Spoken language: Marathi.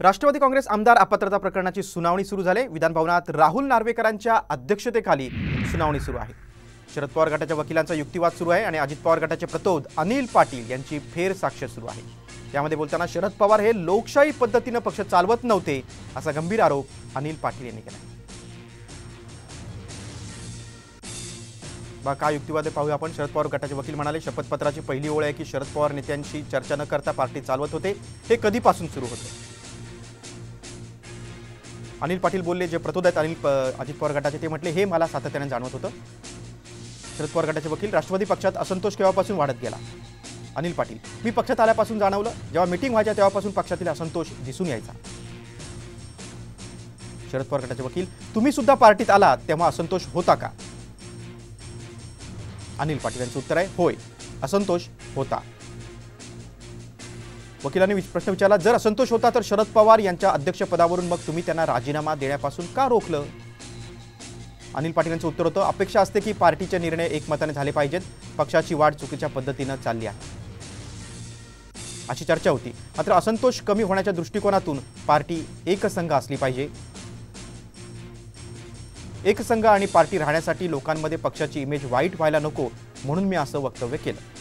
राष्ट्रवादी काँग्रेस आमदार अपात्रता प्रकरणाची सुनावणी सुरू झाली। विधान भवनात राहुल नार्वेकरांच्या अध्यक्षतेखाली सुनावणी सुरू आहे। शरद पवार गटाच्या वकिलांचा युक्तिवाद सुरू आहे आणि अजित पवार गटाचे प्रतोद अनिल पाटील यांची फेर साक्ष सुरू आहे। त्यामध्ये बोलताना शरद पवार हे लोकशाही पद्धतीने पक्ष चालवत नव्हते असा गंभीर आरोप अनिल पाटील यांनी केला। काय युक्तिवाद आहे पाहूया आपण। शरद पवार गटाचे वकील म्हणाले, शपथपत्राची पहिली ओळ आहे की शरद पवार नेत्यांशी चर्चा न करता पार्टी चालवत होते। हे कधीपासून सुरू होते? अनिल पाटील बोलले, जे प्रतोद आहेत अजित पवार गटाचे ते म्हटले, हे मला सातत्याने जाणवत होतं। शरद पवार गटाचे वकील, राष्ट्रवादी पक्षात असंतोष केव्हापासून वाढत गेला? अनिल पाटील, मी पक्षात आल्यापासून जाणवलं, जेव्हा मीटिंग व्हायच्या तेव्हापासून पक्षातील असंतोष दिसून यायचा। शरद पवार गटाचे वकील, तुम्ही सुद्धा पार्टीत आला तेव्हा असंतोष होता का? अनिल पाटील यांचं उत्तर आहे, होय, असंतोष होता। वकिलांनी प्रश्न विचारला, जर असंतोष होता तर शरद पवार यांच्या अध्यक्षपदावरून मग तुम्ही त्यांना राजीनामा देण्यापासून का रोखलं? अनिल पाटील यांचं उत्तर होतं, अपेक्षा असते की पार्टीचे निर्णय एकमताने झाले पाहिजेत, पक्षाची वाढ चुकीच्या पद्धतीने चालली आहे, अशी चर्चा होती। मात्र असंतोष कमी होण्याच्या दृष्टिकोनातून पार्टी एकसंघ असली पाहिजे, एकसंघ आणि पार्टी राहण्यासाठी लोकांमध्ये पक्षाची इमेज वाईट व्हायला नको, म्हणून मी असं वक्तव्य केलं।